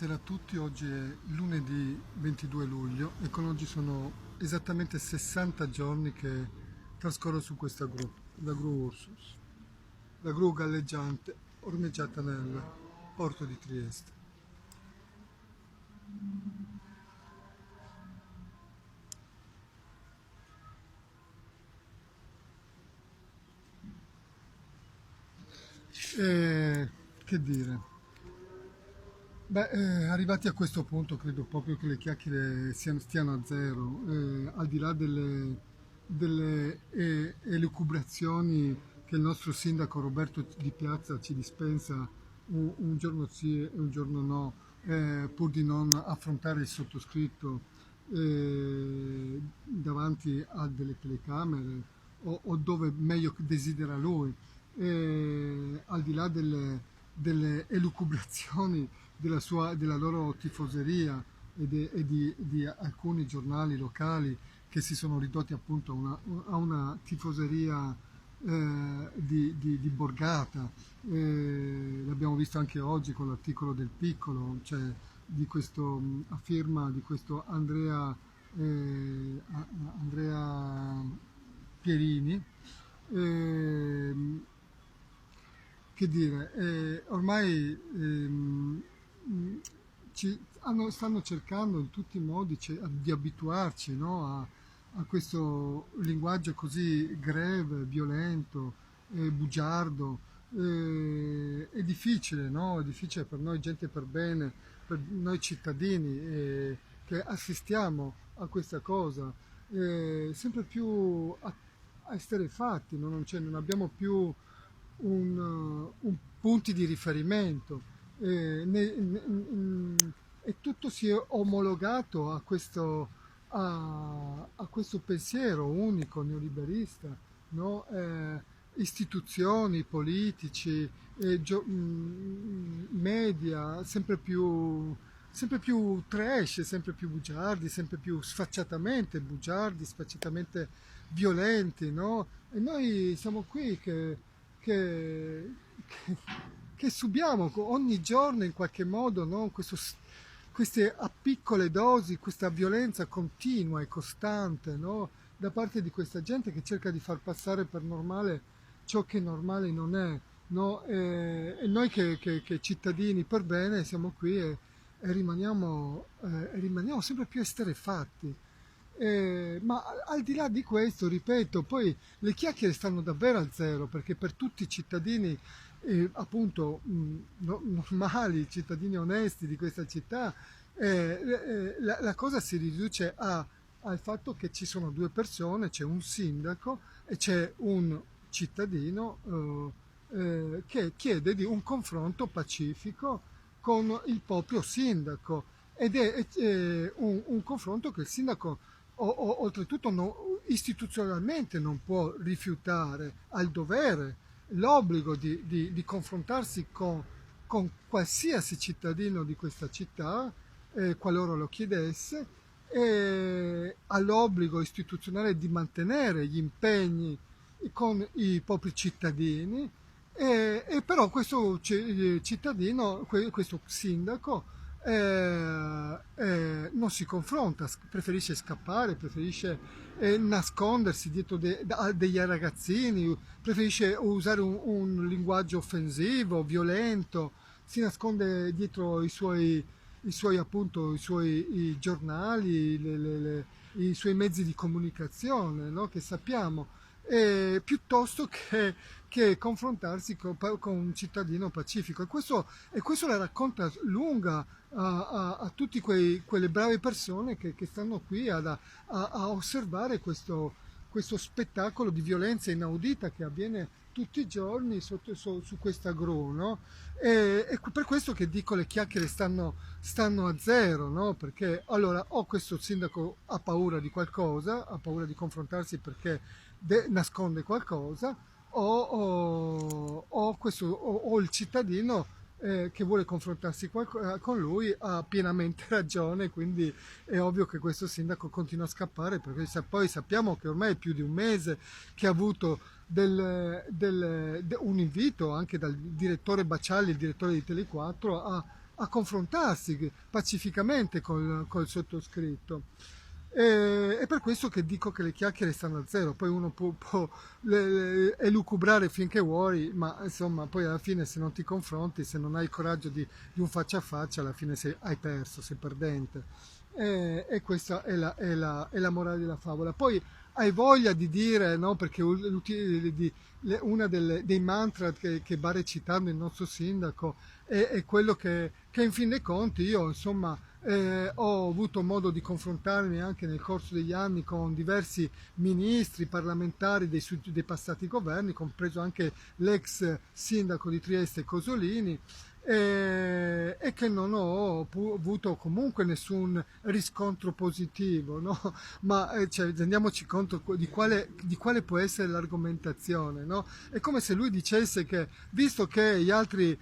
Buonasera a tutti, oggi è lunedì 22 luglio e con oggi sono esattamente 60 giorni che trascorro su questa gru, la gru Ursus, la gru galleggiante ormeggiata nel porto di Trieste. E che dire? Beh, arrivati a questo punto credo proprio che le chiacchiere stiano a zero, al di là delle elucubrazioni che il nostro sindaco Roberto Di Piazza ci dispensa un giorno sì e un giorno no, pur di non affrontare il sottoscritto davanti a delle telecamere o dove meglio desidera lui, al di là delle elucubrazioni della loro tifoseria e di alcuni giornali locali che si sono ridotti appunto a una tifoseria di borgata. L'abbiamo visto anche oggi con l'articolo del Piccolo, cioè di questo a firma di questo Andrea Pierini. Ehm, che dire, ormai stanno cercando in tutti i modi di abituarci, no, a questo linguaggio così greve, violento, bugiardo. È difficile, no? È difficile per noi gente per bene, per noi cittadini che assistiamo a questa cosa, sempre più esterrefatti, no? Non abbiamo più un punti di riferimento. E tutto si è omologato a questo pensiero unico neoliberista, no? Istituzioni, politici, media sempre più trash, sempre più bugiardi, sempre più sfacciatamente bugiardi, sfacciatamente violenti, no? E noi siamo qui che, che- che subiamo ogni giorno in qualche modo, no? Queste a piccole dosi, questa violenza continua e costante, no? Da parte di questa gente che cerca di far passare per normale ciò che normale non è, no? E noi che cittadini per bene siamo qui e rimaniamo sempre più esterrefatti. Ma al di là di questo, ripeto, poi le chiacchiere stanno davvero a zero perché per tutti i cittadini, appunto, normali, cittadini onesti di questa città, la cosa si riduce al fatto che ci sono due persone, c'è un sindaco e c'è un cittadino che chiede di un confronto pacifico con il proprio sindaco ed è un confronto che il sindaco oltretutto istituzionalmente non può rifiutare, ha il dovere, l'obbligo di confrontarsi con qualsiasi cittadino di questa città, qualora lo chiedesse, e ha l'obbligo istituzionale di mantenere gli impegni con i propri cittadini, e però questo cittadino, questo sindaco, non si confronta, preferisce scappare, preferisce nascondersi dietro degli ragazzini, preferisce usare un linguaggio offensivo, violento, si nasconde dietro i suoi appunto, i giornali, i suoi mezzi di comunicazione, no? Che sappiamo, piuttosto che confrontarsi con un cittadino pacifico. E questo la racconta lunga a tutte quelle brave persone che stanno qui a osservare questo spettacolo di violenza inaudita che avviene tutti i giorni su questa gru, no? E per questo che dico le chiacchiere stanno a zero, no? Perché allora o questo sindaco ha paura di qualcosa, ha paura di confrontarsi perché nasconde qualcosa, o il cittadino che vuole confrontarsi con lui ha pienamente ragione, quindi è ovvio che questo sindaco continua a scappare perché poi sappiamo che ormai è più di un mese che ha avuto un invito anche dal direttore Bacialli, il direttore di Tele4, a confrontarsi pacificamente col sottoscritto. È per questo che dico che le chiacchiere stanno a zero, poi uno può elucubrare finché vuoi, ma insomma poi alla fine se non ti confronti, se non hai il coraggio di un faccia a faccia, alla fine hai perso, sei perdente. E questa è la morale della favola. Poi hai voglia di dire, no? Perché una dei mantra che va recitando il nostro sindaco è quello che in fin dei conti io insomma ho avuto modo di confrontarmi anche nel corso degli anni con diversi ministri, parlamentari dei passati governi, compreso anche l'ex sindaco di Trieste Cosolini, e che non ho avuto comunque nessun riscontro positivo, no? Ma cioè, rendiamoci conto di quale può essere l'argomentazione, no? È come se lui dicesse che, visto che gli altri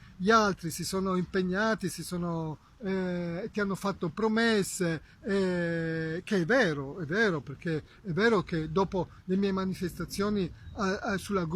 si sono impegnati, ti hanno fatto promesse, che è vero, perché è vero che dopo le mie manifestazioni sulla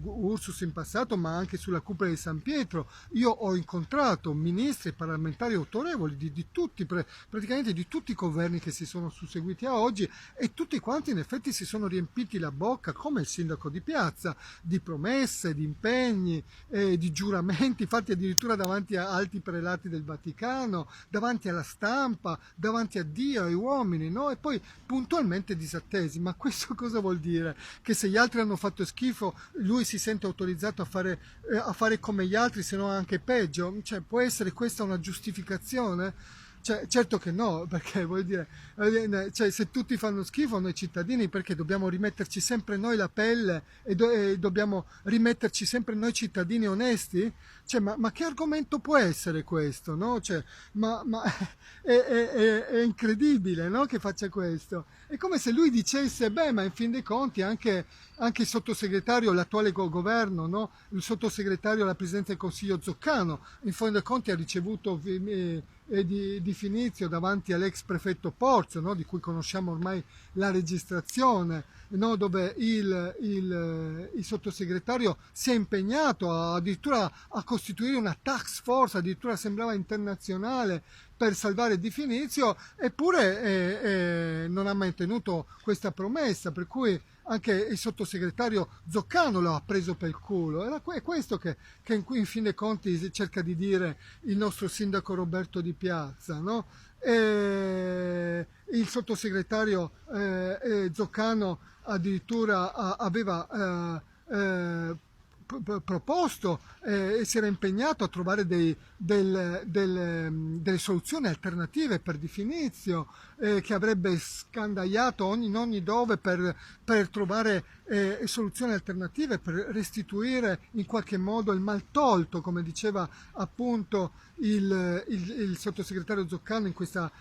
Ursus in passato, ma anche sulla Cupola di San Pietro, io ho incontrato ministri e parlamentari autorevoli di tutti, praticamente di tutti i governi che si sono susseguiti a oggi, e tutti quanti in effetti si sono riempiti la bocca, come il sindaco di Piazza, di promesse, di impegni, di giuramenti fatti addirittura davanti a alti prelati del Vaticano, davanti alla stampa, davanti a Dio, ai uomini, no? E poi puntualmente disattesi. Ma questo cosa vuol dire? Che se gli altri hanno fatto schifo, lui si sente autorizzato a fare come gli altri, se no anche peggio? Cioè, può essere questa una giustificazione? Cioè, certo che no, perché vuol dire, cioè, se tutti fanno schifo noi cittadini, perché dobbiamo rimetterci sempre noi la pelle e dobbiamo rimetterci sempre noi cittadini onesti? Cioè, ma che argomento può essere questo, no? Cioè, ma è incredibile, no? Che faccia questo. È come se lui dicesse, beh, ma in fin dei conti anche il sottosegretario, l'attuale governo, no? Il sottosegretario alla Presidenza del Consiglio Zoccano, in fin dei conti ha ricevuto di Finizio davanti all'ex prefetto Porzio, no? Di cui conosciamo ormai la registrazione, no? Dove il sottosegretario si è impegnato addirittura a costituire una task force, addirittura sembrava internazionale, per salvare Di Finizio, eppure non ha mantenuto questa promessa, per cui anche il sottosegretario Zoccano lo ha preso per il culo. È questo che in fin dei conti cerca di dire il nostro sindaco Roberto Di Piazza, no? Il sottosegretario Zoccano addirittura aveva proposto e si era impegnato a trovare delle soluzioni alternative per Di Finizio, che avrebbe scandagliato in ogni dove per trovare soluzioni alternative, per restituire in qualche modo il maltolto, come diceva appunto il sottosegretario Zoccano in questa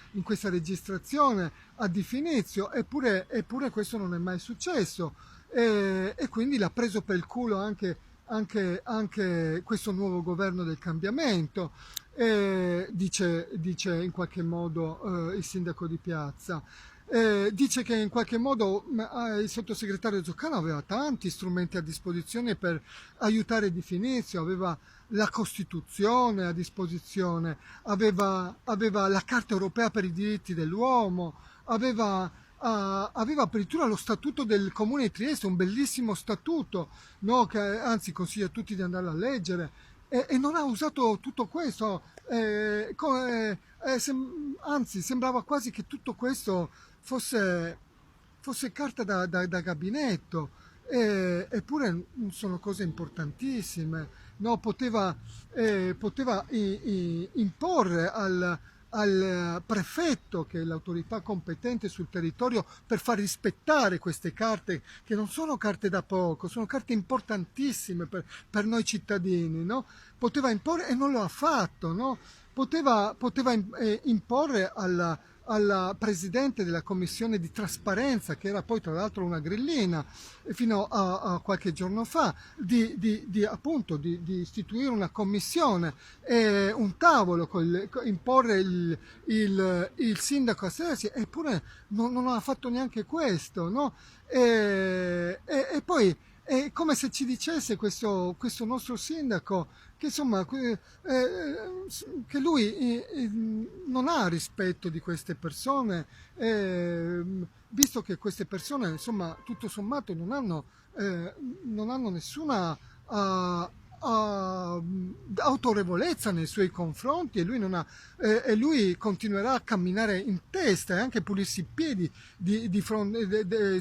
registrazione, a Di Finizio, eppure questo non è mai successo. E quindi l'ha preso per il culo anche questo nuovo governo del cambiamento, dice in qualche modo il sindaco di Piazza. Dice che in qualche modo il sottosegretario Zoccano aveva tanti strumenti a disposizione per aiutare Di Finizio, aveva la Costituzione a disposizione, aveva la Carta europea per i diritti dell'uomo, aveva addirittura lo statuto del comune di Trieste, un bellissimo statuto, no? Che anzi consiglio a tutti di andarlo a leggere, e non ha usato tutto questo, anzi sembrava quasi che tutto questo fosse carta da gabinetto, eppure sono cose importantissime, no? Poteva imporre al prefetto, che è l'autorità competente sul territorio, per far rispettare queste carte, che non sono carte da poco, sono carte importantissime per noi cittadini, no? Poteva imporre e non lo ha fatto, no? Poteva imporre alla presidente della commissione di trasparenza, che era poi tra l'altro una grillina fino a qualche giorno fa, appunto di istituire una commissione, un tavolo, imporre il sindaco a sedersi, eppure non ha fatto neanche questo, no? E poi è come se ci dicesse questo nostro sindaco che insomma che lui non ha rispetto di queste persone, visto che queste persone insomma tutto sommato non hanno nessuna ah, ah, autorevolezza nei suoi confronti, e lui, non ha, e lui continuerà a camminare in testa e anche pulirsi i piedi di fronte, di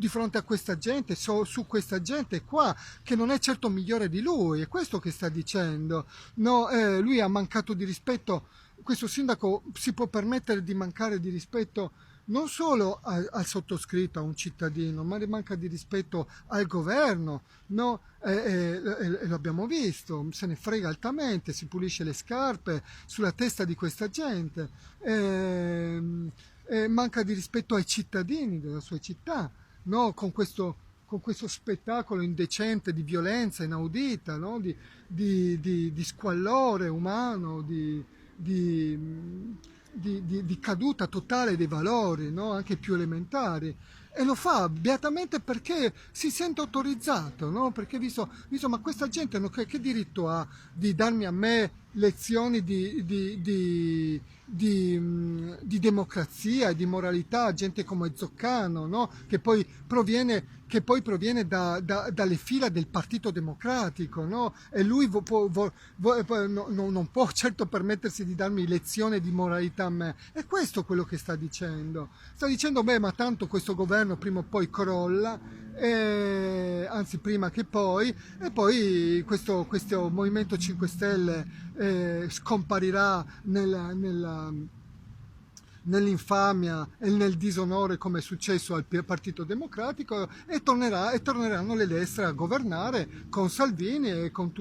fronte a questa gente, su questa gente qua, che non è certo migliore di lui. È questo che sta dicendo. No, lui ha mancato di rispetto. Questo sindaco si può permettere di mancare di rispetto non solo al sottoscritto, a un cittadino, ma manca di rispetto al governo, no? Lo abbiamo visto, se ne frega altamente, si pulisce le scarpe sulla testa di questa gente, manca di rispetto ai cittadini della sua città, no? Con questo spettacolo indecente di violenza inaudita, no? Di squallore umano, di, di caduta totale dei valori, no? Anche più elementari. E lo fa beatamente perché si sente autorizzato, no? Perché visto ma questa gente che diritto ha di darmi a me lezioni di democrazia e di moralità, gente come Zoccano, no? Che poi proviene dalle fila del Partito Democratico, no? E lui non può certo permettersi di darmi lezioni di moralità a me. È questo quello che sta dicendo. Sta dicendo, beh, ma tanto questo governo prima o poi crolla, anzi prima che poi, e poi questo Movimento 5 Stelle scomparirà nell'infamia e nel disonore, come è successo al Partito Democratico, e torneranno le destre a governare con Salvini e con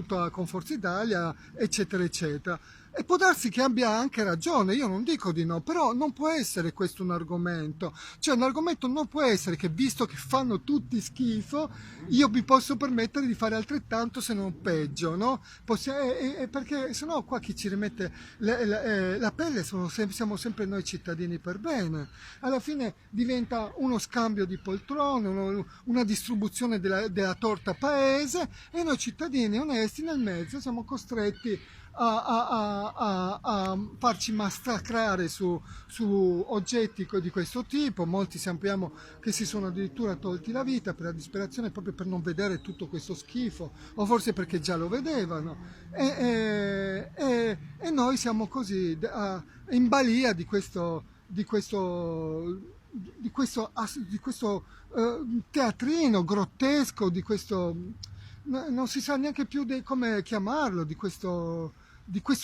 Forza Italia, eccetera eccetera. E può darsi che abbia anche ragione, io non dico di no, però non può essere questo un argomento. Cioè un argomento non può essere che, visto che fanno tutti schifo, io mi posso permettere di fare altrettanto, se non peggio, no? Perché sennò qua chi ci rimette la pelle siamo sempre noi cittadini per bene. Alla fine diventa uno scambio di poltrone, una distribuzione della torta paese, e noi cittadini onesti nel mezzo siamo costretti a farci massacrare su oggetti di questo tipo. Molti sappiamo che si sono addirittura tolti la vita per la disperazione, proprio per non vedere tutto questo schifo, o forse perché già lo vedevano. E noi siamo così in balia di questo teatrino grottesco, non si sa neanche più come chiamarlo, di questo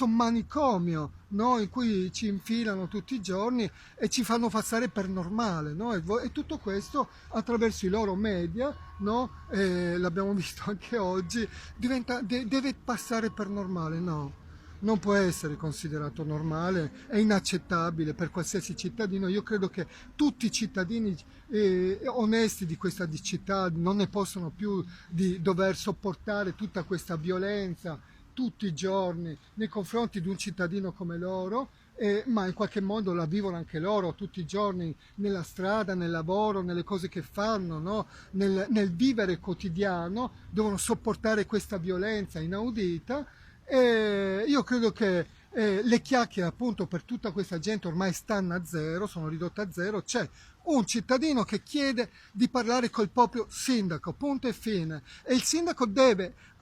manicomio, no? In cui ci infilano tutti i giorni e ci fanno passare per normale, no? E tutto questo attraverso i loro media, no? L'abbiamo visto anche oggi, deve passare per normale, no? Non può essere considerato normale, è inaccettabile per qualsiasi cittadino. Io credo che tutti i cittadini onesti di questa città non ne possono più di dover sopportare tutta questa violenza tutti i giorni nei confronti di un cittadino come loro, ma in qualche modo la vivono anche loro tutti i giorni nella strada, nel lavoro, nelle cose che fanno, no? Nel vivere quotidiano, devono sopportare questa violenza inaudita. E io credo che le chiacchiere appunto per tutta questa gente ormai stanno a zero, sono ridotte a zero. C'è un cittadino che chiede di parlare col proprio sindaco, punto e fine, e il sindaco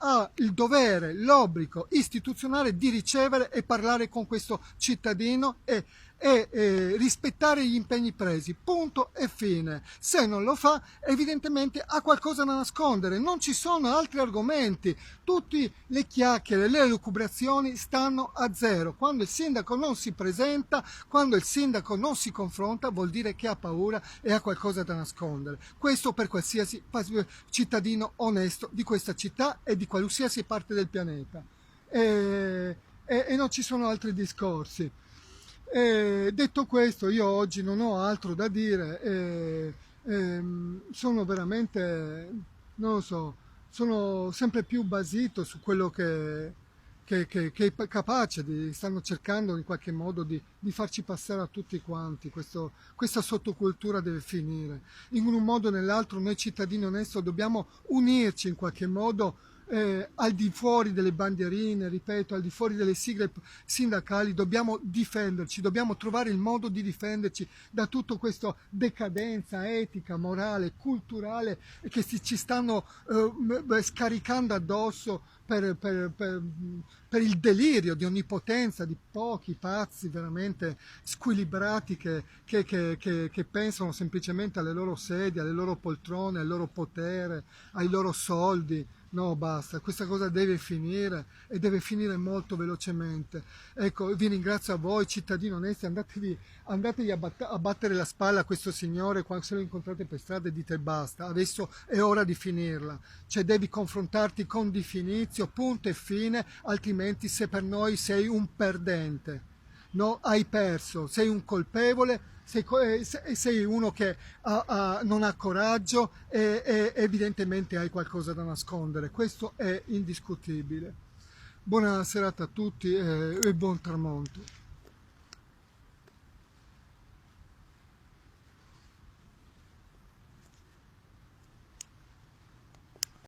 ha il dovere, l'obbligo istituzionale di ricevere e parlare con questo cittadino e rispettare gli impegni presi, punto e fine. Se non lo fa, evidentemente ha qualcosa da nascondere, non ci sono altri argomenti. Tutte le chiacchiere, le elucubrazioni stanno a zero. Quando il sindaco non si presenta, quando il sindaco non si confronta, vuol dire che ha paura e ha qualcosa da nascondere. Questo per qualsiasi cittadino onesto di questa città e di qualsiasi parte del pianeta. E non ci sono altri discorsi. Detto questo, io oggi non ho altro da dire, sono veramente, non lo so, sono sempre più basito su quello che è capace, stanno cercando in qualche modo di farci passare a tutti quanti. Questa sottocultura deve finire. In un modo o nell'altro noi cittadini onesti dobbiamo unirci in qualche modo al di fuori delle bandierine, ripeto, al di fuori delle sigle sindacali, dobbiamo difenderci, dobbiamo trovare il modo di difenderci da tutto questo decadenza etica, morale, culturale che ci stanno scaricando addosso per il delirio di onnipotenza di pochi pazzi veramente squilibrati che pensano semplicemente alle loro sedie, alle loro poltrone, al loro potere, ai loro soldi. No, basta, questa cosa deve finire e deve finire molto velocemente. Ecco, vi ringrazio a voi, cittadini onesti, andatevi a battere la spalla a questo signore quando se lo incontrate per strada e dite basta, adesso è ora di finirla. Cioè devi confrontarti con Di Finizio, punto e fine, altrimenti se per noi sei un perdente. No, hai perso, sei un colpevole, sei uno che non ha coraggio e evidentemente hai qualcosa da nascondere. Questo è indiscutibile. Buona serata a tutti e buon tramonto.